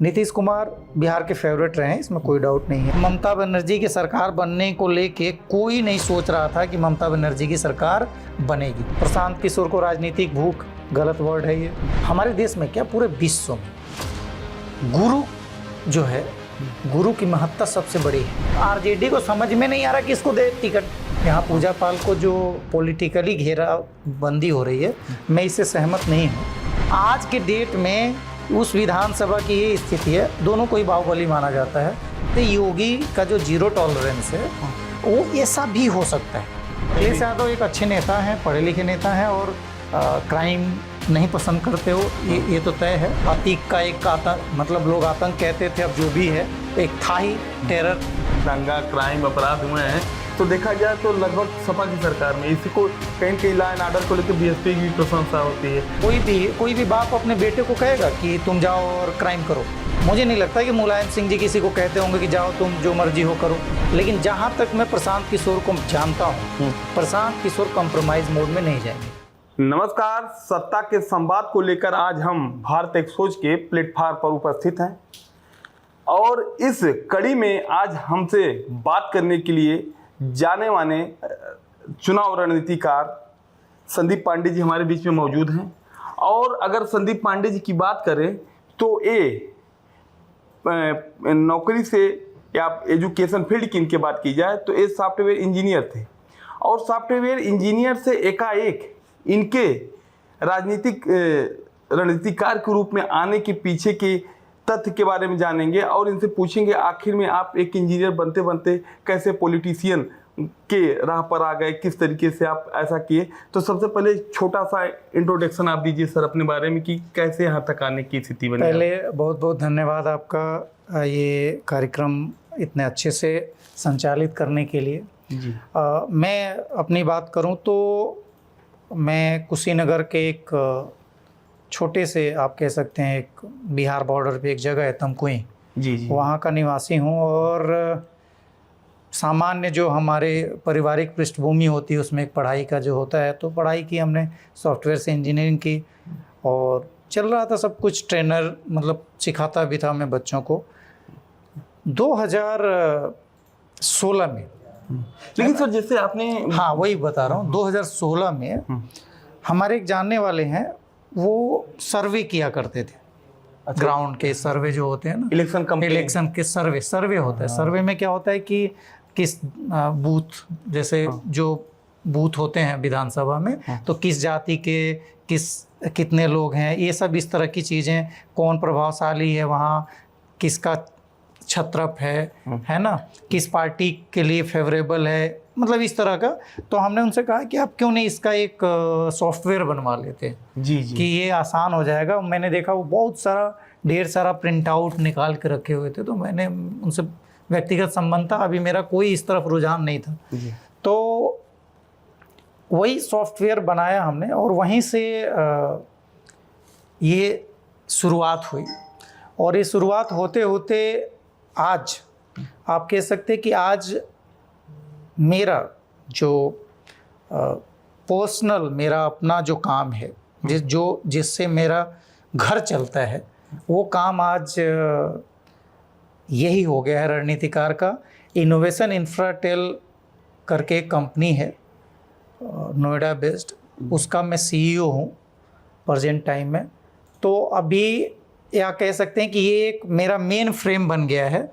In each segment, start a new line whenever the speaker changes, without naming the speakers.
नीतीश कुमार बिहार के फेवरेट रहे हैं, इसमें कोई डाउट नहीं है। ममता बनर्जी की सरकार बनने को लेके कोई नहीं सोच रहा था कि ममता बनर्जी की सरकार बनेगी। प्रशांत किशोर को राजनीतिक भूख, गलत वर्ड है ये। हमारे देश में क्या, पूरे विश्व में गुरु जो है, गुरु की महत्ता सबसे बड़ी है। आरजेडी को समझ में नहीं आ रहा कि इसको दे टिकट। यहाँ पूजा पाल को जो पॉलिटिकली घेराबंदी हो रही है, मैं इससे सहमत नहीं हूँ। आज के डेट में उस विधानसभा की ये स्थिति है, दोनों को ही बाहुबली माना जाता है। तो योगी का जो जीरो टॉलरेंस है वो ऐसा भी हो सकता है। अखिलेश यादव एक अच्छे नेता हैं, पढ़े लिखे नेता हैं और क्राइम नहीं पसंद करते हो, ये तो तय है। अतीक का एक आतंक, मतलब लोग आतंक कहते थे, अब जो भी है एक था ही टेरर।
दंगा, क्राइम, अपराध हुए हैं तो देखा जाए तो लगभग सपा की सरकार में इसी को कहीं कहीं लॉ एंड ऑर्डर को लेकर बीएसपी की प्रशंसा होती है।
कोई भी बाप अपने बेटे को कहेगा कि तुम जाओ और क्राइम करो। मुझे नहीं लगता कि मुलायम सिंह जी किसी को कहते होंगे कि जाओ तुम जो मर्जी हो करो। लेकिन जहाँ तक मैं प्रशांत किशोर को जानता हूँ, प्रशांत किशोर कॉम्प्रोमाइज मोड में नहीं जाएंगे।
नमस्कार, सत्ता के संवाद को लेकर आज हम भारत एक्सपोज के प्लेटफार्म पर उपस्थित हैं और इस कड़ी में आज हमसे बात करने के लिए जाने माने चुनाव रणनीतिकार संदीप पांडे जी हमारे बीच में मौजूद हैं। और अगर संदीप पांडे जी की बात करें तो ये नौकरी से या एजुकेशन फील्ड की इनके बात की जाए तो ये सॉफ्टवेयर इंजीनियर थे और सॉफ्टवेयर इंजीनियर से एकाएक इनके राजनीतिक रणनीतिकार के रूप में आने के पीछे के तथ्य के बारे में जानेंगे और इनसे पूछेंगे आखिर में आप एक इंजीनियर बनते बनते कैसे पॉलिटिशियन के राह पर आ गए, किस तरीके से आप ऐसा किए। तो सबसे पहले छोटा सा इंट्रोडक्शन आप दीजिए सर अपने बारे में कि कैसे यहाँ तक आने की स्थिति बनी।
पहले बहुत बहुत धन्यवाद आपका ये कार्यक्रम इतने अच्छे से संचालित करने के लिए जी। मैं अपनी बात करूँ तो मैं कुशीनगर के एक छोटे से, आप कह सकते हैं, एक बिहार बॉर्डर पे एक जगह है तमकुई जी, वहाँ का निवासी हूँ। और सामान्य जो हमारे पारिवारिक पृष्ठभूमि होती है उसमें एक पढ़ाई का जो होता है, तो पढ़ाई की हमने सॉफ्टवेयर से इंजीनियरिंग की और चल रहा था सब कुछ। ट्रेनर मतलब सिखाता भी था मैं बच्चों को। 2016 में,
लेकिन सर जैसे आपने,
हाँ वही बता रहा हूँ, 2016 में हमारे एक जानने वाले हैं, वो सर्वे किया करते थे। अच्छा। ग्राउंड के सर्वे जो होते हैं ना, इलेक्शन के सर्वे होता है। सर्वे में क्या होता है कि किस बूथ, जैसे जो बूथ होते हैं विधानसभा में, तो किस जाति के कितने लोग हैं, ये सब इस तरह की चीज़ें, कौन प्रभावशाली है वहाँ, किसका छत्रप है ना, किस पार्टी के लिए फेवरेबल है, मतलब इस तरह का। तो हमने उनसे कहा कि आप क्यों नहीं इसका एक सॉफ्टवेयर बनवा लेते जी कि ये आसान हो जाएगा। मैंने देखा वो बहुत सारा, ढेर सारा प्रिंट आउट निकाल के रखे हुए थे, तो मैंने उनसे व्यक्तिगत संबंध था, अभी मेरा कोई इस तरफ रुझान नहीं था जी। तो वही सॉफ्टवेयर बनाया हमने और वहीं से ये शुरुआत हुई। और ये शुरुआत होते होते आज आप कह सकते हैं कि आज मेरा जो पर्सनल, मेरा अपना जो काम है, जिससे मेरा घर चलता है, वो काम आज यही हो गया है रणनीतिकार का। इनोवेशन इंफ्राटेल करके एक कंपनी है नोएडा बेस्ड, उसका मैं सीईओ हूँ प्रेजेंट टाइम में। तो अभी या कह सकते हैं कि ये एक मेरा मेन फ्रेम बन गया है।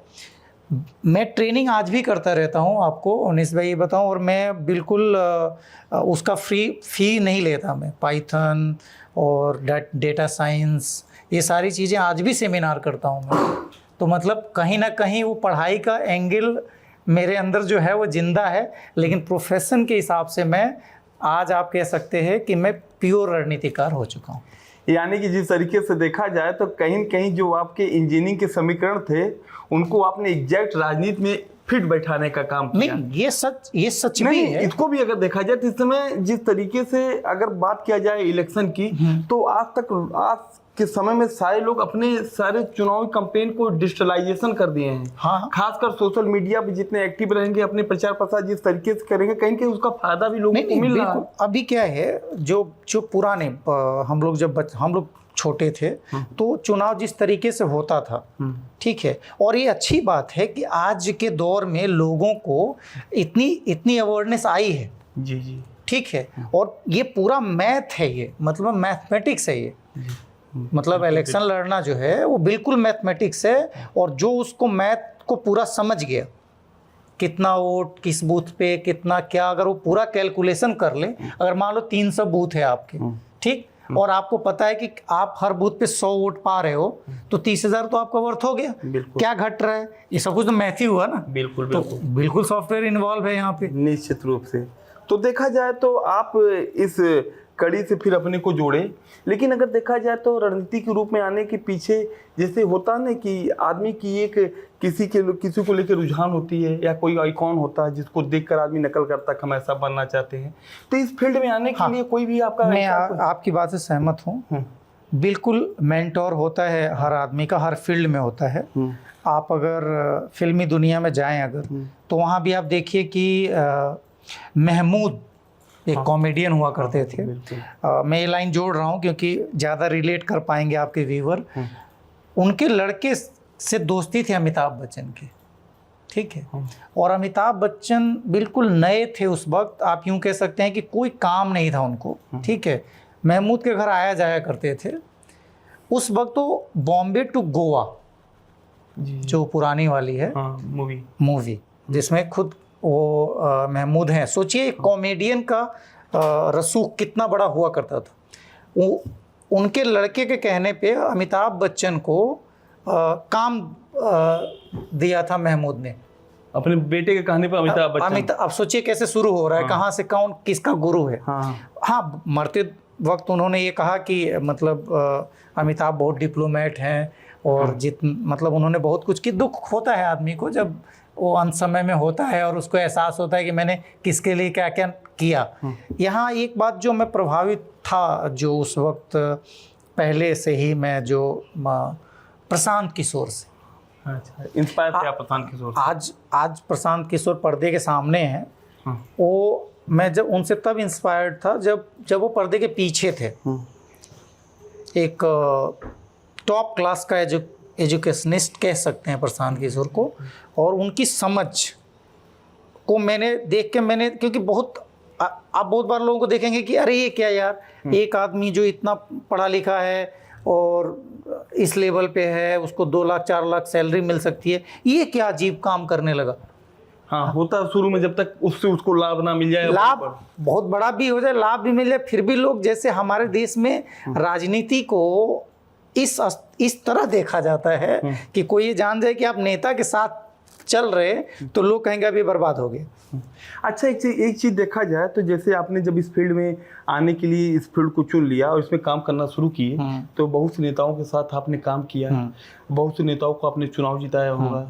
मैं ट्रेनिंग आज भी करता रहता हूँ, आपको उन्नीस भाई बताऊँ, और मैं बिल्कुल उसका फ़ी नहीं लेता। मैं पाइथन और डेटा साइंस, ये सारी चीज़ें आज भी सेमिनार करता हूँ मैं। तो मतलब कहीं ना कहीं वो पढ़ाई का एंगल मेरे अंदर जो है वो ज़िंदा है, लेकिन प्रोफेशन के हिसाब से मैं आज, आप कह सकते हैं कि मैं प्योर रणनीतिकार हो चुका हूँ।
यानी कि जिस तरीके से देखा जाए तो कहीं न कहीं जो आपके इंजीनियरिंग के समीकरण थे उनको आपने एग्जैक्ट राजनीति में फिट बैठाने का काम किया।
नहीं, ये सच भी है।
इसको भी अगर देखा जाए तो इस समय जिस तरीके से अगर बात किया जाए इलेक्शन की, तो आज के समय में सारे लोग अपने सारे चुनावी कैंपेन को डिजिटलाइजेशन कर दिए हैं। हाँ। खासकर सोशल मीडिया पे जितने एक्टिव रहेंगे, अपने प्रचार प्रसार जिस तरीके से करेंगे, कहीं कहीं उसका फायदा भी लोगों को मिल रहा है।
अभी क्या है, जो पुराने हम लोग छोटे थे तो चुनाव जिस तरीके से होता था, ठीक है, और ये अच्छी बात है कि आज के दौर में लोगों को इतनी अवेयरनेस आई है।
जी जी,
ठीक है, और ये पूरा मैथ है, ये मतलब मैथमेटिक्स है ये। मतलब इलेक्शन लड़ना जो है वो बिल्कुल मैथमेटिक्स है, और जो उसको मैथ को पूरा समझ गया, कितना वोट किस बूथ पे कितना क्या, अगर वो पूरा कैलकुलेशन कर ले, अगर मान लो 300 बूथ है आपके, ठीक, और आपको पता है कि आप हर बूथ पे 100 वोट पा रहे हो, तो 30,000 तो आपका वर्थ हो गया। क्या घट रहा है, ये सब कुछ तो मैथ ही हुआ ना।
बिल्कुल
तो बिल्कुल सॉफ्टवेयर इन्वॉल्व है यहाँ पे,
निश्चित रूप से। तो देखा जाए तो आप इस कड़ी से फिर अपने को जोड़े, लेकिन अगर देखा जाए तो रणनीति के रूप में आने के पीछे जैसे होता ना कि आदमी की एक किसी को लेकर रुझान होती है, या कोई आइकॉन होता है जिसको देखकर आदमी नकल करता है कि हम ऐसा बनना चाहते हैं। तो इस फील्ड में आने के लिए कोई भी आपका,
मैं आपकी बात से सहमत हूँ। बिल्कुल मेंटोर होता है हर आदमी का, हर फील्ड में होता है। आप अगर फिल्मी दुनिया में जाएं अगर, तो वहाँ भी आप देखिए कि महमूद एक कॉमेडियन हुआ करते थे। मैं ये लाइन जोड़ रहा हूँ क्योंकि ज़्यादा रिलेट कर पाएंगे आपके व्यूवर। उनके लड़के से दोस्ती थी अमिताभ बच्चन की, ठीक है, और अमिताभ बच्चन बिल्कुल नए थे उस वक्त, आप यूँ कह सकते हैं कि कोई काम नहीं था उनको, ठीक है। महमूद के घर आया जाया करते थे उस वक्त। तो बॉम्बे टू गोवा जो पुरानी वाली है मूवी जिसमें खुद वो महमूद हैं, सोचिए कॉमेडियन का रसूख कितना बड़ा हुआ करता था। वो उनके लड़के के कहने पे अमिताभ बच्चन को काम दिया था महमूद ने,
अपने बेटे के कहने पे अमिताभ बच्चन।
अब सोचिए कैसे शुरू हो रहा है, कहाँ से कौन किसका गुरु है। हाँ, मरते वक्त उन्होंने ये कहा कि मतलब अमिताभ बहुत डिप्लोमेट हैं, और मतलब उन्होंने बहुत कुछ की। दुख होता है आदमी को जब वो अंत समय में होता है और उसको एहसास होता है कि मैंने किसके लिए क्या क्या किया। यहाँ एक बात जो मैं प्रभावित था, जो उस वक्त पहले से ही मैं जो प्रशांत किशोर से
इंस्पायर थे आप प्रशांत किशोर से।
आज प्रशांत किशोर पर्दे के सामने हैं। वो मैं जब उनसे तब इंस्पायर्ड था जब वो पर्दे के पीछे थे। एक टॉप क्लास का एजुकेशनिस्ट कह सकते हैं प्रशांत किशोर को, और उनकी समझ को मैंने देख के क्योंकि आप बहुत बार लोगों को देखेंगे कि अरे ये क्या यार, एक आदमी जो इतना पढ़ा लिखा है और इस लेवल पे है, उसको 2 लाख 4 लाख सैलरी मिल सकती है, ये क्या अजीब काम करने लगा।
हाँ, होता शुरू में जब तक उसको लाभ ना मिल जाए,
लाभ बहुत बड़ा भी हो जाए, लाभ भी मिल जाए, फिर भी लोग, जैसे हमारे देश में राजनीति को इस तरह देखा जाता है कि कोई ये जान जाए कि आप नेता के साथ चल रहे तो लोग कहेंगे अभी बर्बाद हो गए।
अच्छा, एक चीज़ देखा जाए तो जैसे आपने जब इस फील्ड में आने के लिए इस फील्ड को चुन लिया और इसमें काम करना शुरू किए, तो बहुत से नेताओं के साथ आपने काम किया, बहुत से नेताओं को आपने चुनाव जिताया होगा,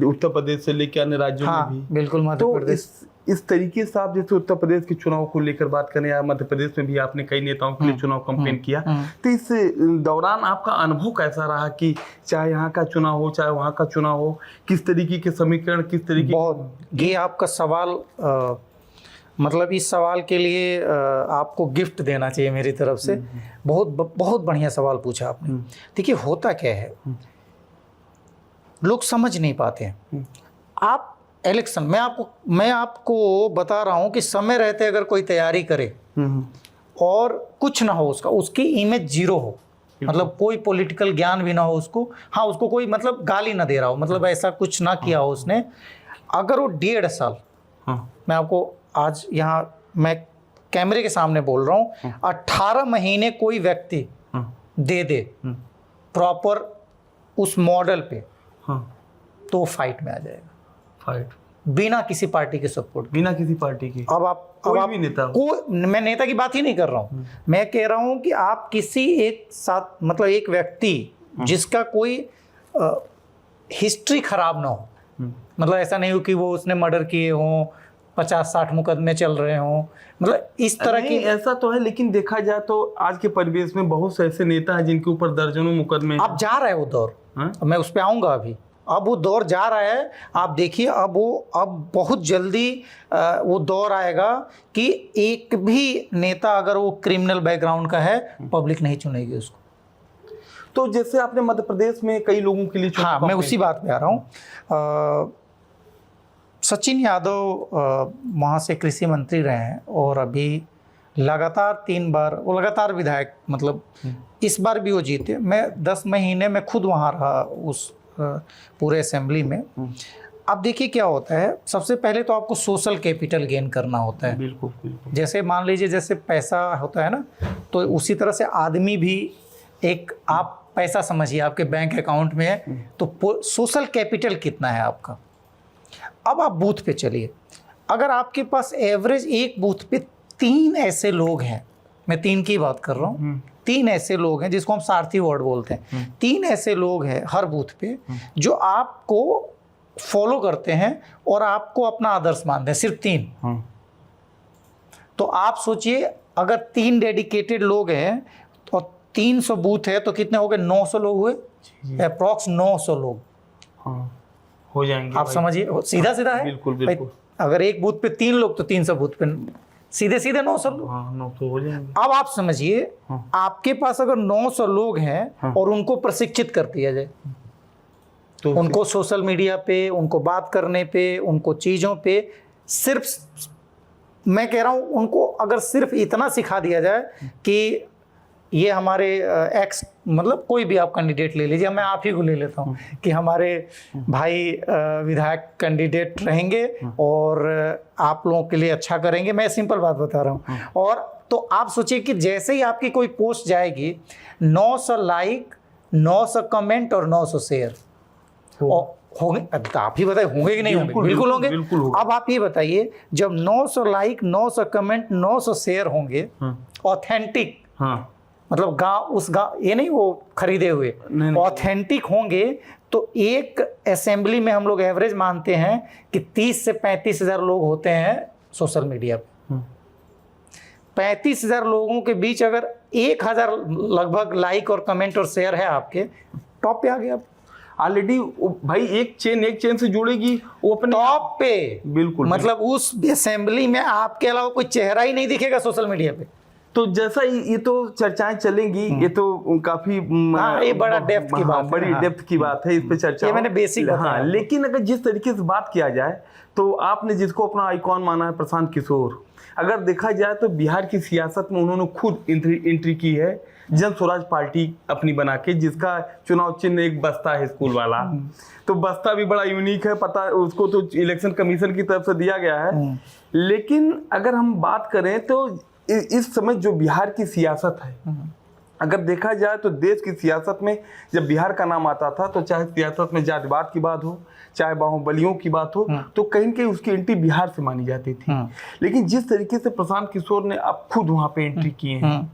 उत्तर प्रदेश से लेकर अन्य राज्यों में भी।
बिल्कुल, मध्य प्रदेश।
इस तरीके से आप जैसे उत्तर प्रदेश के चुनाव को लेकर बात करें, या मध्य प्रदेश में भी आपने कई नेताओं के लिए चुनाव कैंपेन किया, तो इस दौरान आपका अनुभव कैसा रहा कि चाहे यहाँ का चुनाव हो चाहे वहाँ का चुनाव हो, किस तरीके के समीकरण, किस तरीके।
बहुत, ये आपका सवाल मतलब इस सवाल के लिए आपको गिफ्ट देना चाहिए मेरी तरफ से। बहुत बढ़िया सवाल पूछा आपने। देखिए, होता क्या है, लोग समझ नहीं पाते हैं। आप इलेक्शन, मैं आपको बता रहा हूं कि समय रहते अगर कोई तैयारी करे और कुछ ना हो उसकी इमेज जीरो हो, मतलब कोई पॉलिटिकल ज्ञान भी ना हो उसको, हाँ, उसको कोई मतलब गाली ना दे रहा हो, मतलब ऐसा कुछ ना किया हो उसने, अगर वो 1.5 साल, मैं आपको आज यहाँ मैं कैमरे के सामने बोल रहा हूँ, 18 महीने कोई व्यक्ति दे प्रॉपर उस मॉडल पे, तो फाइट में आ जाएगा। फाइट बिना किसी पार्टी के सपोर्ट,
बिना किसी पार्टी की।
अब आप
भी नेता
मैं नेता की बात ही नहीं कर रहा हूँ, मैं कह रहा हूँ कि आप किसी एक साथ, मतलब एक व्यक्ति जिसका कोई हिस्ट्री खराब ना हो, मतलब ऐसा नहीं हो कि वो उसने मर्डर किए हों, 50-60 मुकदमे चल रहे हों, मतलब इस तरह की।
ऐसा तो है, लेकिन देखा जाए तो आज के परिवेश में बहुत से ऐसे नेता हैं जिनके ऊपर दर्जनों मुकदमे।
अब जा रहा है वो दौर, मैं उस पर आऊँगा अभी, अब वो दौर जा रहा है। आप देखिए अब बहुत जल्दी वो दौर आएगा कि एक भी नेता अगर वो क्रिमिनल बैकग्राउंड का है, पब्लिक नहीं चुनेगी उसको।
तो जैसे आपने मध्य प्रदेश में कई लोगों के लिए
हाँ, मैं उसी बात पे आ रहा हूँ। सचिन यादव वहाँ से कृषि मंत्री रहे हैं और अभी लगातार 3 बार वो लगातार विधायक, मतलब इस बार भी वो जीते। मैं 10 महीने में खुद वहाँ रहा उस पूरे असेंबली में। अब देखिए क्या होता है, सबसे पहले तो आपको सोशल कैपिटल गेन करना होता है।
बिल्कुल बिल्कुल।
जैसे मान लीजिए जैसे पैसा होता है ना, तो उसी तरह से आदमी भी एक, आप पैसा समझिए आपके बैंक अकाउंट में है, तो सोशल कैपिटल कितना है आपका। अब आप बूथ पे चलिए, अगर आपके पास एवरेज एक बूथ पे 3 ऐसे लोग हैं, मैं 3 की बात कर रहा हूँ, 3 ऐसे लोग हैं जिसको हम सारथी वार्ड बोलते हैं, 3 ऐसे लोग हैं हर बूथ पे जो आपको फॉलो करते हैं और आपको अपना आदर्श मानते हैं, सिर्फ 3। तो आप सोचिए अगर 3 डेडिकेटेड लोग हैं तो 300 बूथ है तो कितने हो गए, 900 लोग हुए, अप्रॉक्स 900 लोग
हो जाएंगे।
आप समझिए, सीधा सीधा है।
बिल्कुल बिल्कुल।
अगर एक बूथ पे 3 लोग तो 300 बूथ पे सीधे सीधे 900 लोग।
900 हो जाएंगे।
अब आप समझिए आपके पास अगर 900 लोग हैं और उनको प्रशिक्षित कर दिया जाए, तो उनको सोशल मीडिया पे, उनको बात करने पे, उनको चीज़ों पे, सिर्फ मैं कह रहा हूँ उनको अगर सिर्फ इतना सिखा दिया जाए कि ये हमारे एक्स, मतलब कोई भी आप कैंडिडेट ले लीजिए, मैं आप ही को ले लेता हूँ कि हमारे भाई विधायक कैंडिडेट रहेंगे और आप लोगों के लिए अच्छा करेंगे, मैं सिंपल बात बता रहा हूँ। और तो आप सोचिए कि जैसे ही आपकी कोई पोस्ट जाएगी, 900 लाइक, 900 कमेंट और 900 शेयर होंगे। आप ही बताइए होंगे कि नहीं होंगे? बिल्कुल होंगे। अब आप ये बताइए, जब 900 लाइक, 900 कमेंट, 900 शेयर होंगे ऑथेंटिक, मतलब गांव ये नहीं वो खरीदे हुए, ऑथेंटिक होंगे, तो एक असेंबली में हम लोग एवरेज मानते हैं कि 30 से 35 हज़ार लोग होते हैं सोशल मीडिया पे। 35 हज़ार लोगों के बीच अगर 1000 लगभग लाइक और कमेंट और शेयर है आपके, टॉप पे आ गया
ऑलरेडी भाई। एक चेन से जुड़ेगी वो अपने
टॉप पे।
बिल्कुल,
मतलब उस असेंबली में आपके अलावा कोई चेहरा ही नहीं दिखेगा सोशल मीडिया पे।
तो जैसा ये तो चर्चाएं चलेंगी, ये तो काफी
ये बड़ा डेप्थ की बात,
बड़ी डेप्थ की बात है, इस पे चर्चा,
ये मैंने बेसिक
हाँ। लेकिन अगर जिस तरीके से बात किया जाए, तो आपने जिसको अपना आइकॉन माना है प्रशांत किशोर, अगर देखा जाए तो बिहार की सियासत में उन्होंने खुद एंट्री की है, जन स्वराज पार्टी अपनी बना के, जिसका चुनाव चिन्ह एक बस्ता है, स्कूल वाला। तो बस्ता भी बड़ा यूनिक है, पता उसको तो इलेक्शन कमीशन की तरफ से दिया गया है। लेकिन अगर हम बात करें तो इस समय जो बिहार की सियासत है, अगर देखा जाए तो देश की सियासत में जब बिहार का नाम आता था, तो चाहे सियासत में जातिवाद की बात हो, चाहे बाहुबलियों की बात हो, तो कहीं न कहीं उसकी एंट्री बिहार से मानी जाती थी। लेकिन जिस तरीके से प्रशांत किशोर ने अब खुद वहां पे एंट्री किए हैं,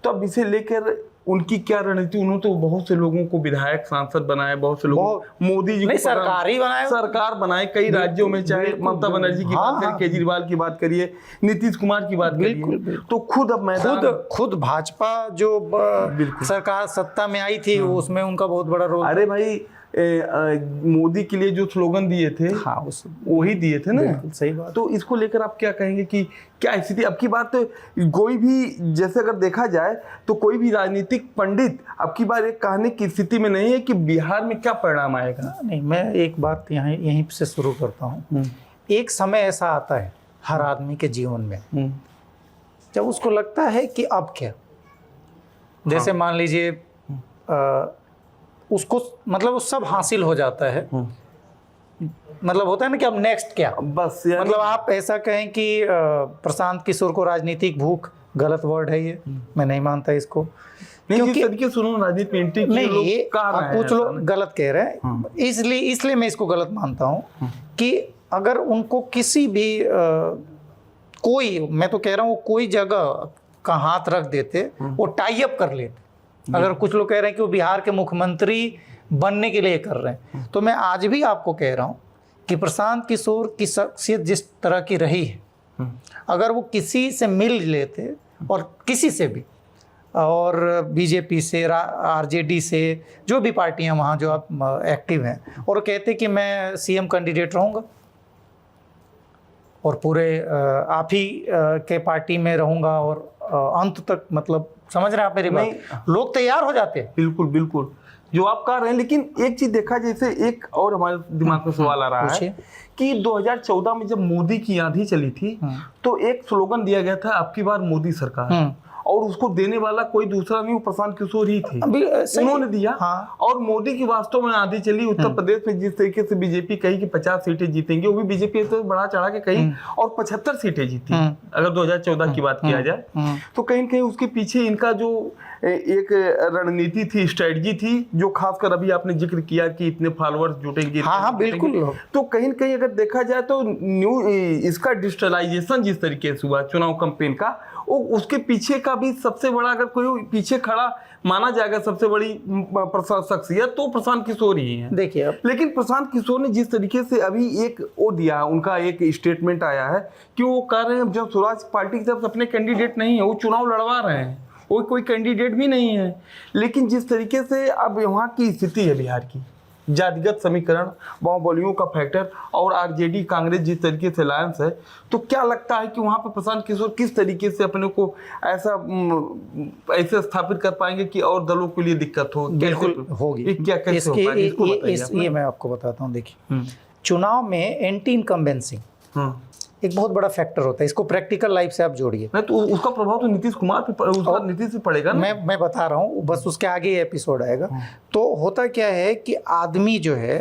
तो अब इसे लेकर उनकी क्या रणनीति? उन्होंने तो बहुत से लोगों को विधायक, सांसद बनाए, बहुत से लोगों, मोदी जी को सरकार बनाए कई राज्यों में, चाहे ममता बनर्जी की बात करिए, केजरीवाल की बात करिए, नीतीश कुमार की बात करिए, तो खुद अब मैदान,
खुद भाजपा जो सरकार सत्ता में आई थी, उसमें उनका बहुत बड़ा रोल।
अरे भाई, मोदी के लिए जो स्लोगन दिए थे, वही दिए थे ना।
सही बात।
तो इसको लेकर आप क्या कहेंगे कि क्या स्थिति अब की बात? कोई भी, जैसे अगर देखा जाए तो कोई भी राजनीतिक पंडित अब की बार एक कहने की स्थिति में नहीं है कि बिहार में क्या परिणाम आएगा।
नहीं, मैं एक बात यहीं से शुरू करता हूँ। एक समय ऐसा आता है हर आदमी के जीवन में जब उसको लगता है कि अब क्या, जैसे मान लीजिए उसको, मतलब वो सब हासिल हो जाता है, मतलब होता है ना कि अब नेक्स्ट क्या,
बस
मतलब आप ऐसा कहें कि प्रशांत किशोर को राजनीतिक भूख, गलत वर्ड है ये, मैं नहीं मानता इसको।
क्योंकि तरीके सुनो राजनीति में
नहीं, ये कुछ लोग गलत कह रहे हैं, इसलिए मैं इसको गलत मानता हूँ कि अगर उनको किसी भी कोई, मैं तो कह रहा हूँ कोई जगह का हाथ रख देते, वो टाई अप कर लेते। अगर कुछ लोग कह रहे हैं कि वो बिहार के मुख्यमंत्री बनने के लिए कर रहे हैं, तो मैं आज भी आपको कह रहा हूँ कि प्रशांत किशोर की शख्सियत जिस तरह की रही है, अगर वो किसी से मिल लेते और किसी से भी और बीजेपी से, आरजेडी से, जो भी पार्टियां वहाँ जो आप एक्टिव हैं, और कहते कि मैं सीएम कैंडिडेट रहूँगा और पूरे आप ही के पार्टी में रहूँगा और अंत तक, मतलब समझ रहे हैं आप मेरी बात? लोग तैयार हो जाते हैं।
बिल्कुल बिल्कुल जो आप कह रहे हैं, लेकिन एक चीज देखा, जैसे एक और हमारे दिमाग में सवाल आ रहा है कि 2014 में जब मोदी की आंधी चली थी तो एक स्लोगन दिया गया था, आपकी बार मोदी सरकार, और उसको देने वाला कोई दूसरा नहीं, वो प्रशांत किशोर ही थे, उन्होंने दिया। और मोदी की वास्तव में आंधी चली उत्तर प्रदेश में, जिस तरीके से बीजेपी कही कि 50 सीटें जीतेंगे, वो भी बीजेपी तो बढ़ा चढ़ा के कही और 75 सीटें जीती। अगर 2014 की बात किया जाए तो कहीं न कहीं उसके पीछे इनका जो एक रणनीति थी, स्ट्रेटजी थी, जो खासकर अभी आपने जिक्र किया कि इतने फॉलोअर्स जुटेंगे।
हाँ बिल्कुल।
तो कहीं न कहीं अगर देखा जाए तो इसका डिजिटलाइजेशन जिस तरीके से हुआ चुनाव कैंपेन का, वो उसके पीछे का भी सबसे बड़ा, अगर कोई पीछे खड़ा माना जाएगा सबसे बड़ी शख्सियत, तो प्रशांत किशोर ही है।
देखिए,
लेकिन प्रशांत किशोर ने जिस तरीके से अभी एक वो दिया, उनका एक स्टेटमेंट आया है कि वो कह रहे हैं जब स्वराज पार्टी की तरफ से अपने कैंडिडेट नहीं है, वो चुनाव लड़वा रहे हैं, वो कोई कैंडिडेट भी नहीं है। लेकिन जिस तरीके से अब वहाँ की स्थिति है बिहार की, जातिगत समीकरण, बाहुबलियों का फैक्टर और आरजेडी कांग्रेस जिस तरीके से अलायंस है, तो क्या लगता है कि वहाँ पर प्रशांत किशोर किस तरीके से अपने को ऐसे स्थापित कर पाएंगे कि और दलों के लिए दिक्कत हो?
बिल्कुल होगी।
क्या कैसे हो पाएगा?
ये मैं आपको बताता हूँ। देखिए, चुनाव में एंटी इनकम्बेंसी एक बहुत बड़ा फैक्टर होता है, इसको प्रैक्टिकल लाइफ से आप जोड़िए।
नहीं तो उसका प्रभाव तो नीतीश कुमार पे, उसका नीतीश पे पड़ेगा ना।
मैं बता रहा हूँ, बस उसके आगे ये एपिसोड आएगा। तो होता क्या है कि आदमी जो है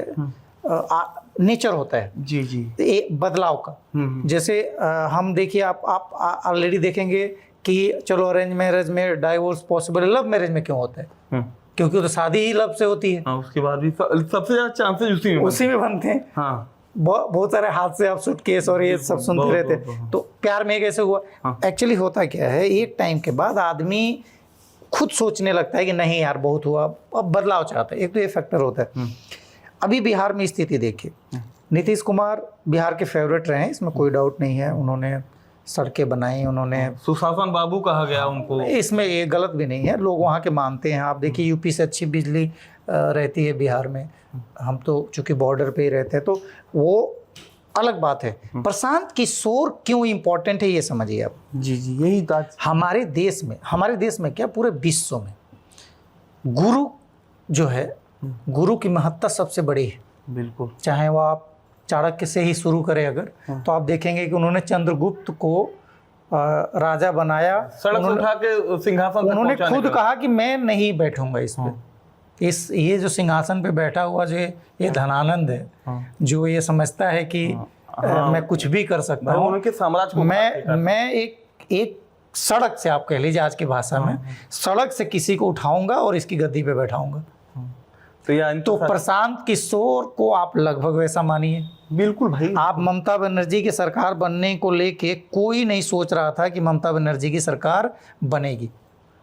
नेचर होता है
जी जी
एक बदलाव का। जैसे हम देखिए, आप ऑलरेडी देखेंगे कि चलो अरेंज मैरिज में डाइवोर्स पॉसिबल है, लव मैरिज में क्यों होता है? क्योंकि तो शादी ही लव से होती है।
उसके बाद भी सबसे ज्यादा चांसेस
उसी में बनते हैं। बहुत सारे हाथ से आप सुटकेस और ये सब सुनते रहते, तो प्यार में कैसे हुआ? एक्चुअली होता क्या है, एक टाइम के बाद आदमी खुद सोचने लगता है कि नहीं यार बहुत हुआ, अब बदलाव चाहता है। एक तो ये फैक्टर होता है। अभी बिहार में स्थिति देखिए, नीतीश कुमार बिहार के फेवरेट रहे हैं, इसमें कोई डाउट नहीं है। उन्होंने सड़कें बनाई, उन्होंने
सुशासन बाबू कहा गया उनको,
इसमें ये गलत भी नहीं है, लोग वहाँ के मानते हैं। आप देखिए, यूपी से अच्छी बिजली रहती है बिहार में, हम तो चूंकि बॉर्डर पे ही रहते हैं, तो वो अलग बात है। प्रशांत किशोर क्यों इम्पोर्टेंट है ये समझिए आप।
जी जी, यही बात।
हमारे देश में क्या, पूरे विश्व में गुरु जो है, गुरु की महत्ता सबसे बड़ी है।
बिल्कुल।
चाहे वो आप चाणक्य से ही शुरू करें अगर, तो आप देखेंगे कि उन्होंने चंद्रगुप्त को राजा बनाया,
सड़क उठा के सिंहासन,
उन्होंने खुद कहा कि मैं नहीं बैठूंगा इस पे। ये जो सिंहासन पे बैठा हुआ जो ये धनानंद है, जो ये समझता है कि मैं कुछ भी कर सकता हूँ,
उनके साम्राज्य को
मैं एक सड़क से, आप कह लीजिए आज की भाषा में, सड़क से किसी को उठाऊंगा और इसकी गद्दी पे बैठाऊंगा। तो प्रशांत किशोर को आप लगभग वैसा मानिए।
बिल्कुल भाई।
आप ममता बनर्जी की सरकार बनने को लेके कोई नहीं सोच रहा था कि ममता बनर्जी की सरकार बनेगी।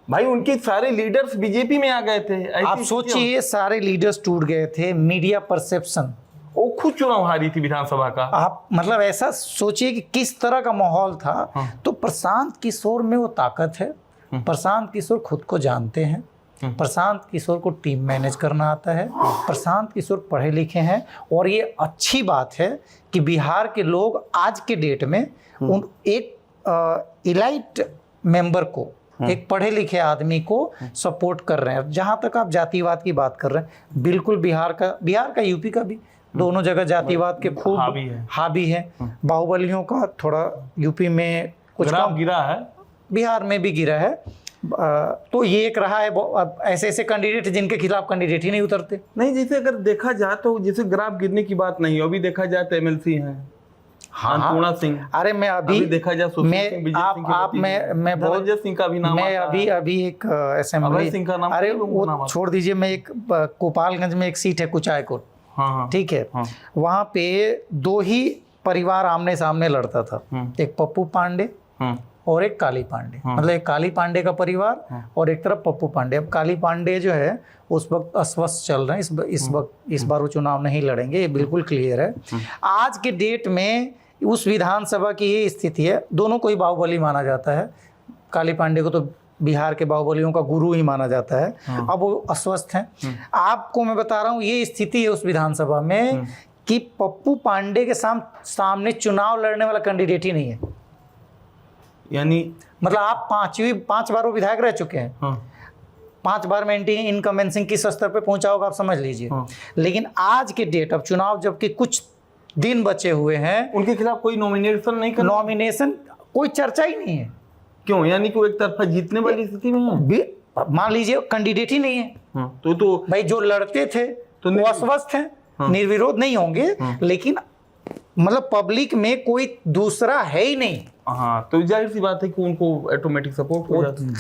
भाई उनके सारे लीडर्स बीजेपी में आ गए थे।
आप सोचिए, सारे लीडर्स टूट गए थे। मीडिया परसेप्शन,
वो खुद चुनाव हारी थी विधानसभा का।
आप मतलब ऐसा सोचिए कि किस तरह का माहौल था। तो प्रशांत किशोर में वो ताकत है। प्रशांत किशोर खुद को जानते हैं। प्रशांत किशोर को टीम मैनेज करना आता है। प्रशांत किशोर पढ़े लिखे हैं, और ये अच्छी बात है कि बिहार के लोग आज के डेट में एक इलाइट मेंबर को, एक पढ़े लिखे आदमी को सपोर्ट कर रहे हैं। जहाँ तक आप जातिवाद की बात कर रहे हैं, बिल्कुल बिहार का यूपी का भी दोनों जगह जातिवाद के खूब हावी है। बाहुबलियों का थोड़ा यूपी में कुछ कम
गिरा है,
बिहार में भी गिरा है। तो ये एक रहा है। ऐसे ऐसे कैंडिडेट जिनके खिलाफ कैंडिडेट ही नहीं उतरते।
नहीं, जैसे अगर देखा जाए तो जैसे ग्राफ गिरने की बात नहीं है, अभी देखा जाए तो एमएलसी हैं अन्नपूर्णा सिंह।
अरे मैं अभी
देखा जाए
मैं बहुत
सिंह का भी नाम,
मैं अभी एक असेंबली सिंह का नाम, अरे वो छोड़ दीजिए। मैं एक गोपालगंज में एक सीट है कुचायकोट, ठीक है, वहाँ पे दो ही परिवार आमने सामने लड़ता था। एक पप्पू पांडे और एक काली पांडे, मतलब एक काली पांडे का परिवार और एक तरफ पप्पू पांडे। अब काली पांडे जो है उस वक्त अस्वस्थ चल रहे हैं, इस बार वो चुनाव नहीं लड़ेंगे, ये बिल्कुल क्लियर है। आज के डेट में उस विधानसभा की ये स्थिति है। दोनों को ही बाहुबली माना जाता है। काली पांडे को तो बिहार के बाहुबलियों का गुरु ही माना जाता है। अब वो अस्वस्थ हैं। आपको मैं बता रहा हूँ ये स्थिति है उस विधानसभा में कि पप्पू पांडे के सामने चुनाव लड़ने वाला कैंडिडेट ही नहीं है।
यानी
मतलब आप 5 बार वो विधायक रह चुके हैं। 5 बार में इनकमेंसिंग किस स्तर पे पहुंचा होगा आप समझ लीजिए। लेकिन आज के डेट अब चुनाव जबकि कुछ दिन बचे हुए हैं,
उनके खिलाफ कोई नॉमिनेशन नहीं कर,
नॉमिनेशन कोई चर्चा ही नहीं है।
क्यों? यानी कि वो एक तरफा जीतने वाली स्थिति में है।
मान लीजिए कैंडिडेट ही नहीं है।
तो
भाई जो लड़ते थे तो वो अस्वस्थ हैं, निर्विरोध नहीं होंगे, लेकिन मतलब पब्लिक में कोई दूसरा है ही नहीं।
हाँ, तो जाहिर सी बात है कि उनको ऑटोमेटिक सपोर्ट हो जाता है।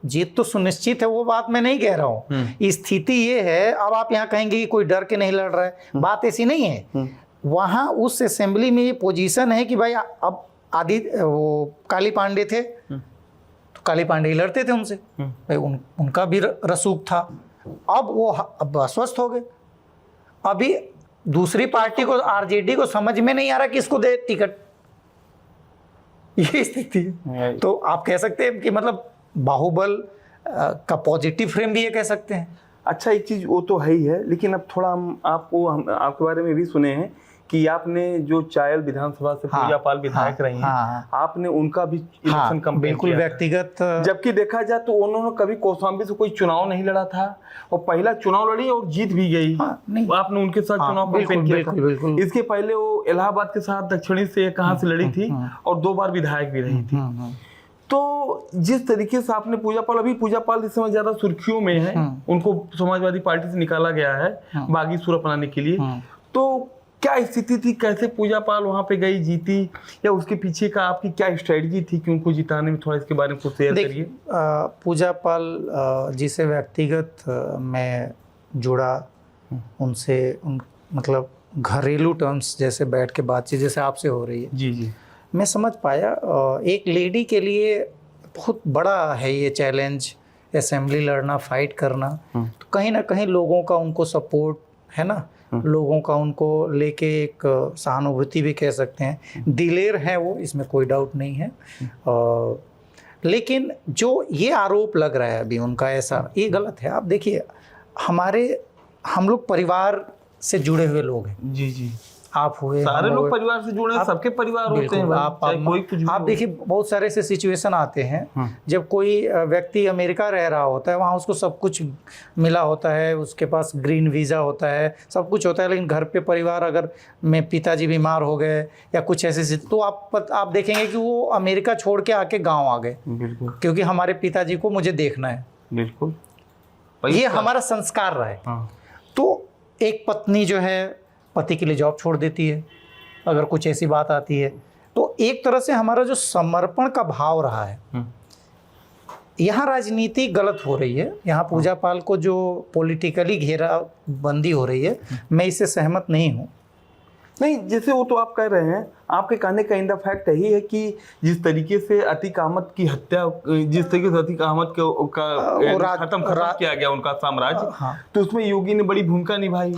जीत तो सुनिश्चित है, वो बात मैं नहीं कह रहा हूँ। स्थिति ये है, अब आप यहाँ कहेंगे कि कोई डर के नहीं लड़ रहा है, बात ऐसी नहीं है। वहाँ उस असेंबली में ये पोजीशन है कि भाई अब वो काली पांडे थे तो काली पांडे ही लड़ते थे उनसे, भाई उनका भी रसूख था। अब अस्वस्थ हो गए। अभी दूसरी पार्टी को, आरजेडी को समझ में नहीं आ रहा कि इसको दे टिकट, ये स्थिति है। तो आप कह सकते हैं कि मतलब बाहुबल का पॉजिटिव फ्रेम भी ये कह सकते हैं।
अच्छा, एक चीज वो तो है ही है, लेकिन अब थोड़ा हम आपके बारे में भी सुने हैं कि आपने जो चायल विधानसभा से पूजा पाल विधायक रही हैं, आपने उनका भी इलेक्शन कैंपेन
बिल्कुल व्यक्तिगत,
जबकि देखा जाए तो उन्होंने कभी कौशाम्बी से कोई चुनाव नहीं लड़ा था और पहला चुनाव लड़ी और जीत भी गई। आपने उनके साथ चुनाव कैंपेन किया था। इसके पहले वो इलाहाबाद के साथ दक्षिणी से कहां से लड़ी थी और 2 बार विधायक भी रही थी। तो जिस तरीके से आपने पूजा पाल, अभी पूजा पाल इस समय ज्यादा सुर्खियों में है, उनको समाजवादी पार्टी से निकाला गया है बागी सुर अपनाने के लिए। तो क्या स्थिति थी, कैसे पूजा पाल वहां पे गई, जीती, या उसके पीछे का आपकी क्या स्ट्रेटजी थी कि उनको जिताने में? थोड़ा इसके बारे में कुछ शेयर करिए।
पूजा पाल जिसे व्यक्तिगत मैं जुड़ा उनसे, मतलब घरेलू टर्म्स जैसे बैठ के बातचीत जैसे आपसे हो रही है,
जी,
मैं समझ पाया। एक लेडी के लिए बहुत बड़ा है ये चैलेंज, असेंबली लड़ना, फाइट करना। तो कहीं ना कहीं लोगों का उनको सपोर्ट है ना, लोगों का उनको लेके एक सहानुभूति भी कह सकते हैं। दिलेर है वो, इसमें कोई डाउट नहीं है। लेकिन जो ये आरोप लग रहा है अभी उनका, ऐसा ये गलत है। आप देखिए, हम लोग परिवार से जुड़े हुए लोग हैं।
जी,
आप हुए,
सारे लोग परिवार से जुड़े हैं, सबके परिवार होते हैं।
आप देखिए बहुत सारे ऐसे सिचुएशन आते हैं जब कोई व्यक्ति अमेरिका रह रहा होता है, वहाँ उसको सब कुछ मिला होता है, उसके पास ग्रीन वीज़ा होता है, सब कुछ होता है, लेकिन घर पे परिवार अगर में पिताजी बीमार हो गए या कुछ ऐसे, तो आप देखेंगे कि वो अमेरिका छोड़ के आके गाँव आ गए, क्योंकि हमारे पिताजी को मुझे देखना है।
बिल्कुल,
ये हमारा संस्कार रहा है। तो एक पत्नी जो है पति के लिए जॉब छोड़ देती है अगर कुछ ऐसी बात आती है, तो एक तरह से हमारा जो समर्पण का भाव रहा है। यहाँ राजनीति गलत हो रही है, यहाँ पूजा पाल को जो पॉलिटिकली घेराबंदी हो रही है, मैं इससे सहमत नहीं हूँ।
नहीं, जैसे वो तो आप कह रहे हैं, आपके कहने का इन द फैक्ट यही है कि जिस तरीके से अतीक अहमद की हत्या, जिस तरीके से अतीक अहमद का खत्म किया गया उनका साम्राज्य, तो उसमें योगी ने बड़ी भूमिका निभाई।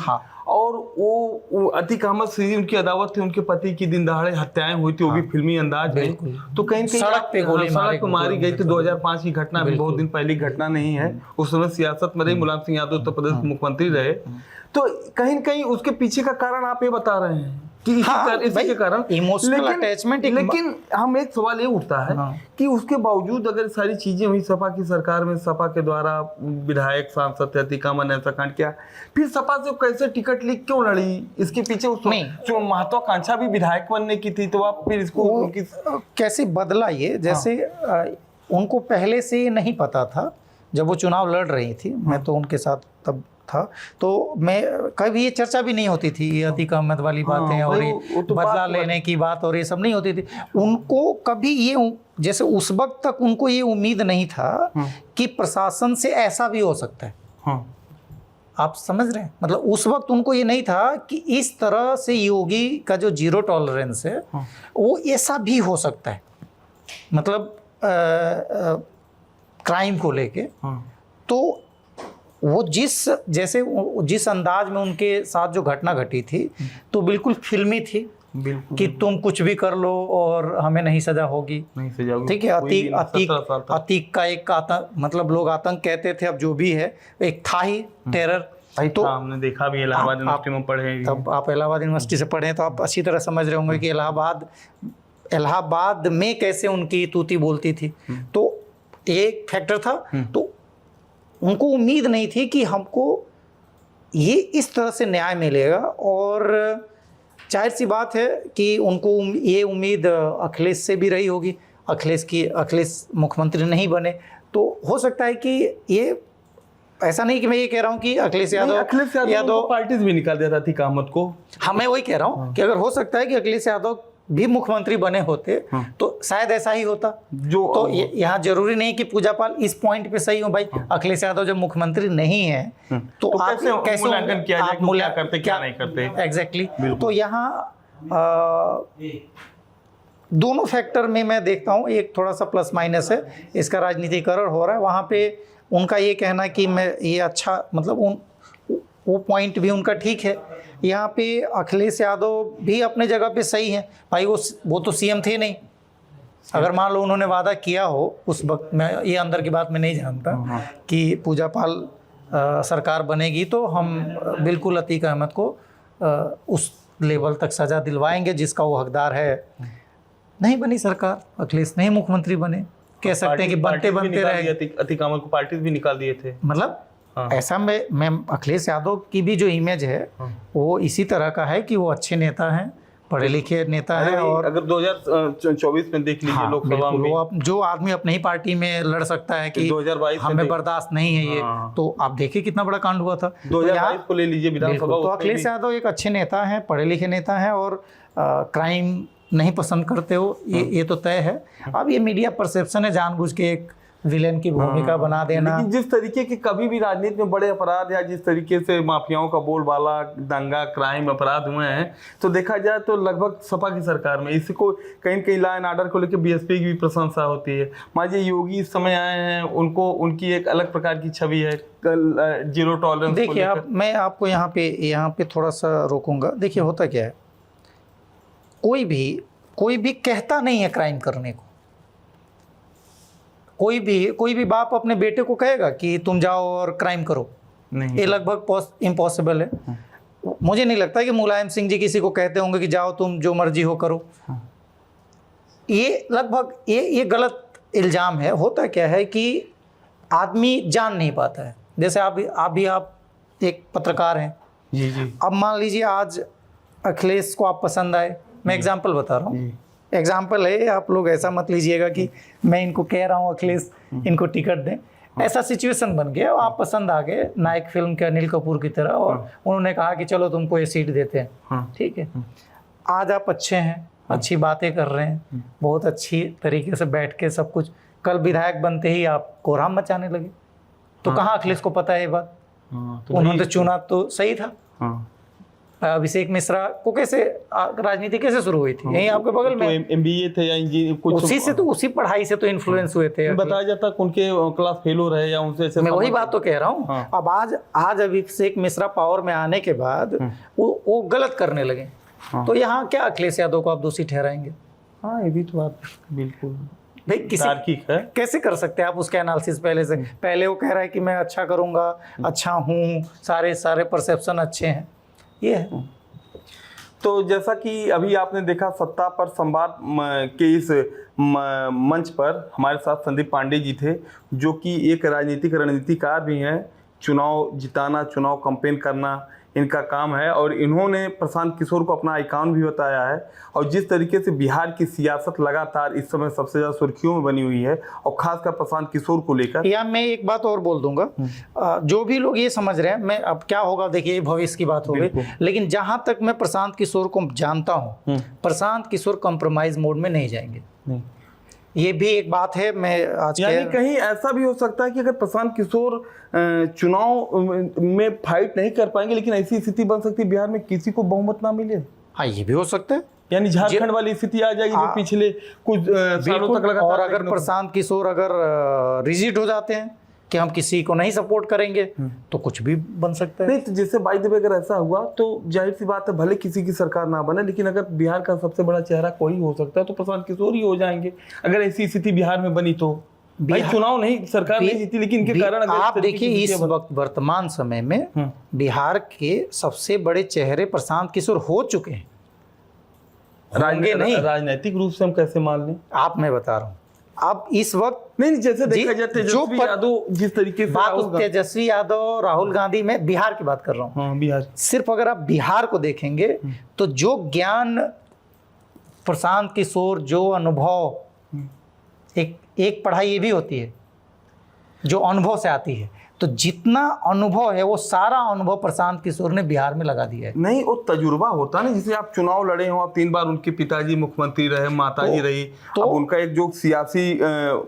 और वो अतीक अहमद से उनकी अदावत थी, उनके पति की दिन दहाड़े हत्याएं हुई थी, वो भी फिल्मी अंदाज में। तो कहीं
सड़क पे
मारी गई थी। 2005 की घटना भी बहुत दिन पहले घटना नहीं है। उस समय सियासत में रही, मुलायम सिंह यादव उत्तर प्रदेश के मुख्यमंत्री रहे। तो कहीं न कहीं उसके पीछे का कारण आप ये बता रहे हैं कि इसी के कारण
इमोशनल अटैचमेंट।
लेकिन हम एक सवाल ये उठता है कि उसके बावजूद अगर सारी चीजें हुई सपा की सरकार में, सपा के द्वारा विधायक सांसद अतीक अहमद ने ऐसा कांड किया, फिर सपा से कैसे टिकट ली, क्यों लड़ी? इसके पीछे जो महत्वाकांक्षा भी विधायक बनने की थी, तो आप फिर इसको
कैसे बदला? ये जैसे उनको पहले से नहीं पता था जब वो चुनाव लड़ रही थी, मैं तो उनके साथ तब था, तो मैं कभी ये चर्चा भी नहीं होती थी, ये अतीक अहमद वाली बातें और ये तो बदला लेने की बात और ये सब नहीं होती थी। उनको कभी ये, जैसे उस वक्त तक उनको ये उम्मीद नहीं था कि प्रशासन से ऐसा भी हो सकता है। आप समझ रहे हैं? मतलब उस वक्त उनको ये नहीं था कि इस तरह से योगी का जो जीरो टॉलरेंस है वो ऐसा भी हो सकता है, मतलब क्राइम को लेके। तो वो जिस अंदाज में उनके साथ जो घटना घटी थी, तो बिल्कुल फिल्मी थी,
बिल्कुल
कि तुम कुछ भी कर लो और हमें नहीं सजा होगी।
नहीं सजा होगी।
ठीक है,
कोई भी नहीं, 17 साल तक।
अतीक का एक आतंक, मतलब लोग आतंक कहते थे, अब जो भी है एक था ही टेरर।
तो हमने देखा भी, इलाहाबाद यूनिवर्सिटी में पढ़े भी।
तब आप इलाहाबाद यूनिवर्सिटी से पढ़े तो आप अच्छी तरह समझ रहे होंगे कि इलाहाबाद में कैसे उनकी तूती बोलती थी। तो एक फैक्टर था। तो उनको उम्मीद नहीं थी कि हमको ये इस तरह से न्याय मिलेगा, और जाहिर सी बात है कि उनको ये उम्मीद अखिलेश से भी रही होगी। अखिलेश मुख्यमंत्री नहीं बने तो हो सकता है कि ये, ऐसा नहीं कि मैं ये कह रहा हूँ कि अखिलेश यादव
पार्टीज भी निकाल देता थी कामत को।
हाँ, मैं वही कह रहा हूँ कि अगर हो सकता है कि अखिलेश यादव भी मुख्यमंत्री बने होते तो शायद ऐसा ही होता। तो यहाँ जरूरी नहीं कि पूजा पाल इस पॉइंट पे सही हो भाई। अखिलेश यादव जब मुख्यमंत्री नहीं है तो आप कैसे
मूल्यांकन किया जाए, क्या करते क्या नहीं करते।
एग्जैक्टली। तो यहाँ दोनों फैक्टर में मैं देखता हूँ, एक थोड़ा सा प्लस माइनस है, इसका राजनीतिकरण हो रहा है। वहाँ पे उनका ये कहना कि मैं ये अच्छा, मतलब वो पॉइंट भी उनका ठीक है। यहाँ पे अखिलेश यादव भी अपने जगह पे सही है भाई। वो तो सीएम थे नहीं। अगर मान लो उन्होंने वादा किया हो उस वक्त, मैं ये अंदर की बात मैं नहीं जानता कि पूजा पाल सरकार बनेगी तो हम बिल्कुल अतीक अहमद को उस लेवल तक सज़ा दिलवाएंगे जिसका वो हकदार है। नहीं बनी सरकार, अखिलेश नहीं मुख्यमंत्री बने, कह सकते हैं कि बनते रहे।
अतीक अहमद को पार्टी भी निकाल दिए थे।
मतलब ऐसा मैं अखिलेश यादव की भी जो इमेज है वो इसी तरह का है कि वो अच्छे नेता हैं, पढ़े लिखे नेता है। और
अगर 2024 में देख लीजिए लोकसभा में,
वो जो आदमी अपनी ही पार्टी में लड़ सकता है कि
2022
हमें बर्दाश्त नहीं है ये, तो आप देखिए कितना बड़ा कांड हुआ था।
2022 को ले लीजिए विधानसभा।
तो अखिलेश यादव एक अच्छे नेता हैं, पढ़े लिखे नेता हैं, और क्राइम नहीं पसंद करते हो, ये तो तय है। अब ये मीडिया परसेप्शन है, जानबूझ के एक विलेन की भूमिका बना देना।
लेकिन जिस तरीके के कभी भी राजनीति में बड़े अपराध या जिस तरीके से माफियाओं का बोलबाला, दंगा, क्राइम, अपराध हुए हैं, तो देखा जाए तो लगभग सपा की सरकार में इसको कहीं कहीं लॉ एंड ऑर्डर को लेकर बीएसपी की भी प्रशंसा होती है। मान लीजिए योगी इस समय आए हैं, उनकी एक अलग प्रकार की छवि है, जीरो टॉलरेंस।
देखिए मैं आपको यहाँ पे थोड़ा सा रोकूंगा। देखिए होता क्या है, कोई भी कहता नहीं है क्राइम करने को। कोई भी बाप अपने बेटे को कहेगा कि तुम जाओ और क्राइम करो, नहीं, ये लगभग इम्पॉसिबल है। मुझे नहीं लगता कि मुलायम सिंह जी किसी को कहते होंगे कि जाओ तुम जो मर्जी हो करो। ये लगभग ये गलत इल्ज़ाम है। होता क्या है कि आदमी जान नहीं पाता है। जैसे आप एक पत्रकार हैं
जी जी।
अब मान लीजिए आज अखिलेश को आप पसंद आए, मैं एग्जाम्पल बता रहा हूँ, एग्जाम्पल है, आप लोग ऐसा मत लीजिएगा कि मैं इनको कह रहा हूँ अखिलेश इनको टिकट दें। ऐसा सिचुएशन बन गया, आप पसंद आ गए नायक फिल्म के अनिल कपूर की तरह, और उन्होंने कहा कि चलो तुमको ये सीट देते हैं। ठीक है, आज आप अच्छे हैं, अच्छी बातें कर रहे हैं, बहुत अच्छी तरीके से बैठ के सब कुछ, कल विधायक बनते ही आप कोहराम मचाने लगे। तो कहाँ अखिलेश को पता है ये बात? उन्होंने चुना तो सही था। अभिषेक मिश्रा को कैसे राजनीति कैसे शुरू हुई थी? यहीं आपके बगल में
एमबीए थे या इंजीनियर, कुछ
उसी पढ़ाई से तो इन्फ्लुएंस हुए थे।
बताया जाता उनके क्लास फेलो रहे या उनसे।
मैं वही बात तो कह रहा हूँ। अब आज अभिषेक मिश्रा पावर में आने के बाद वो गलत करने लगे, तो यहाँ क्या अखिलेश यादव को आप दोषी ठहराएंगे?
हाँ, ये भी तो बात बिल्कुल
भाई तार्किक है। कैसे कर सकते हैं आप उसका एनालिसिस? पहले वो कह रहा है कि मैं अच्छा करूँगा, अच्छा हूँ, सारे परसेप्शन अच्छे हैं, ये है।
तो जैसा कि अभी आपने देखा सत्ता पर संवाद के इस मंच पर हमारे साथ संदीप पांडे जी थे, जो कि एक राजनीतिक रणनीतिकार भी हैं। चुनाव जिताना, चुनाव कैंपेन करना इनका काम है, और इन्होंने प्रशांत किशोर को अपना आइकॉन भी बताया है। और जिस तरीके से बिहार की सियासत लगातार इस समय सबसे ज़्यादा सुर्खियों में बनी हुई है, और खासकर प्रशांत किशोर को लेकर।
या मैं एक बात और बोल दूंगा, जो भी लोग ये समझ रहे हैं, मैं अब क्या होगा देखिए, भविष्य की बात हो गई, लेकिन जहां तक मैं प्रशांत किशोर को जानता हूं, प्रशांत किशोर कॉम्प्रोमाइज मोड में नहीं जाएंगे। ये भी एक बात है। मैं आज
यानी कहीं ऐसा भी हो सकता है कि अगर प्रशांत किशोर चुनाव में फाइट नहीं कर पाएंगे, लेकिन ऐसी स्थिति बन सकती है बिहार में किसी को बहुमत ना मिले।
हाँ, ये भी हो सकता है।
यानी झारखंड वाली स्थिति आ जाएगी जो पिछले कुछ सालों तक लगातार।
और अगर प्रशांत किशोर अगर रिजिड हो जाते हैं कि हम किसी को नहीं सपोर्ट करेंगे तो कुछ भी बन सकता है।
नहीं तो जैसे बाय द वे अगर ऐसा हुआ तो जाहिर सी बात है भले किसी की सरकार ना बने, लेकिन अगर बिहार का सबसे बड़ा चेहरा कोई हो सकता है तो प्रशांत किशोर ही हो जाएंगे। अगर ऐसी स्थिति बिहार में बनी तो भाई चुनाव नहीं, सरकार नहीं जीती, लेकिन इनके कारण अगर
आप देखिए इस वक्त वर्तमान समय में बिहार के सबसे बड़े चेहरे प्रशांत किशोर हो चुके हैं। नहीं
राजनीतिक रूप से हम कैसे मान लें?
आप मैं बता रहा हूँ अब इस वक्त
नहीं, जैसे देखा जाए तेजस्वी यादव जिस तरीके से
बात तेजस्वी यादव राहुल गांधी, मैं बिहार की बात कर रहा हूँ।
हाँ, बिहार।
सिर्फ अगर आप बिहार को देखेंगे तो जो ज्ञान प्रशांत किशोर, जो अनुभव, एक पढ़ाई ये भी होती है जो अनुभव से आती है, तो जितना अनुभव है वो सारा अनुभव प्रशांत किशोर ने बिहार में लगा दिया है।
नहीं, वो तजुर्बा होता ना, जैसे आप चुनाव लड़े हो, आप 3 बार उनके पिताजी मुख्यमंत्री रहे, माताजी रही, तो अब उनका एक जो सियासी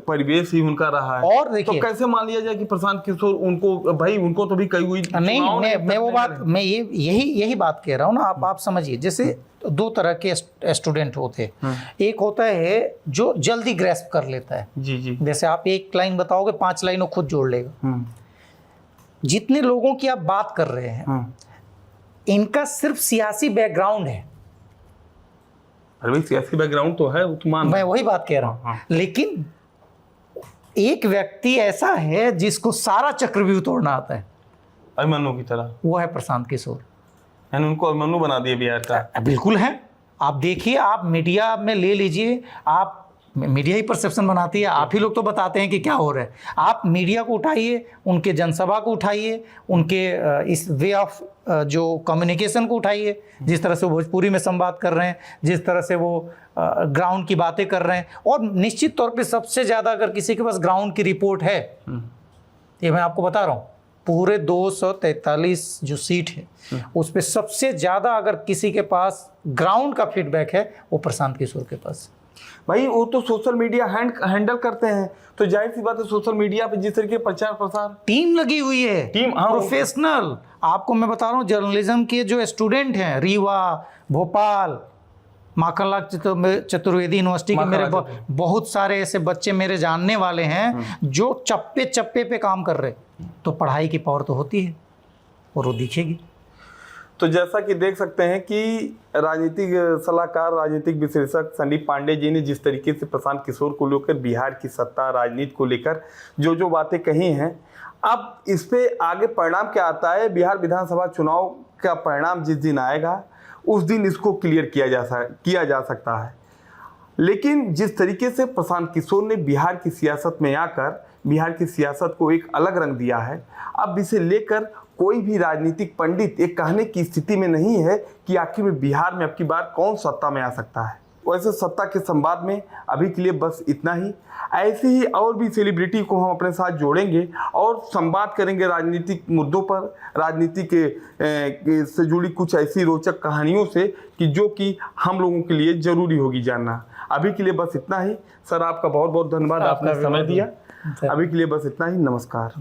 परिवेश ही उनका रहा है।
और देखिए
तो कैसे मान लिया जाए कि प्रशांत किशोर उनको तो भी कई हुई
नहीं, मैं वो बात मैं यही बात कह रहा हूँ ना। आप समझिए, जैसे 2 तरह के स्टूडेंट होते हैं। एक होता है जो जल्दी ग्रैस्प कर लेता है,
जी,
जैसे आप एक लाइन बताओगे 5 लाइन वो खुद जोड़ लेगा। जितने लोगों की आप बात कर रहे हैं इनका सिर्फ सियासी बैकग्राउंड है।
अरे भाई सियासी बैकग्राउंड तो है,
मैं वही बात कह रहा हूँ। लेकिन एक व्यक्ति ऐसा है जिसको सारा चक्रव्यूह तोड़ना आता है,
अभिमन्यु की तरह,
वो है प्रशांत किशोर।
यानी उनको अभिमन्यु बना दिया बिहार का।
बिल्कुल है। आप देखिए, आप मीडिया में ले लीजिए, आप मीडिया ही परसेप्शन बनाती है, आप ही लोग तो बताते हैं कि क्या हो रहा है। आप मीडिया को उठाइए, उनके जनसभा को उठाइए, उनके इस वे ऑफ जो कम्युनिकेशन को उठाइए, जिस तरह से वो भोजपुरी में संवाद कर रहे हैं, जिस तरह से वो ग्राउंड की बातें कर रहे हैं। और निश्चित तौर पे सबसे ज़्यादा अगर किसी के पास ग्राउंड की रिपोर्ट है, ये मैं आपको बता रहा हूँ, पूरे 243 जो सीट है उस पर सबसे ज़्यादा अगर किसी के पास ग्राउंड का फीडबैक है वो प्रशांत किशोर के पास।
भाई वो तो सोशल मीडिया हैंडल करते हैं, तो जाहिर सी बात है सोशल मीडिया पे जिस तरीके प्रचार प्रसार,
टीम लगी हुई है,
टीम
प्रोफेशनल। आपको मैं बता रहा हूँ, जर्नलिज्म के जो स्टूडेंट हैं, रीवा, भोपाल, माखनलाल चतुर्वेदी यूनिवर्सिटी के मेरे बहुत सारे ऐसे बच्चे मेरे जानने वाले हैं जो चप्पे चप्पे पे काम कर रहे। तो पढ़ाई की पावर तो होती है और वो दिखेगी।
तो जैसा कि देख सकते हैं कि राजनीतिक सलाहकार, राजनीतिक विश्लेषक संदीप पांडे जी ने जिस तरीके से प्रशांत किशोर को लेकर, बिहार की सत्ता राजनीति को लेकर जो बातें कही हैं, अब इस पे आगे परिणाम क्या आता है, बिहार विधानसभा चुनाव का परिणाम जिस दिन आएगा उस दिन इसको क्लियर किया जा सकता है। लेकिन जिस तरीके से प्रशांत किशोर ने बिहार की सियासत में आकर बिहार की सियासत को एक अलग रंग दिया है, अब इसे लेकर कोई भी राजनीतिक पंडित एक कहने की स्थिति में नहीं है कि आखिर में बिहार में अब की बार कौन सत्ता में आ सकता है। वैसे सत्ता के संवाद में अभी के लिए बस इतना ही। ऐसे ही और भी सेलिब्रिटी को हम अपने साथ जोड़ेंगे और संवाद करेंगे राजनीतिक मुद्दों पर, राजनीति के से जुड़ी कुछ ऐसी रोचक कहानियों से कि जो कि हम लोगों के लिए ज़रूरी होगी जानना। अभी के लिए बस इतना ही। सर आपका बहुत बहुत धन्यवाद, आपने समय दिया। अभी के लिए बस इतना ही। नमस्कार।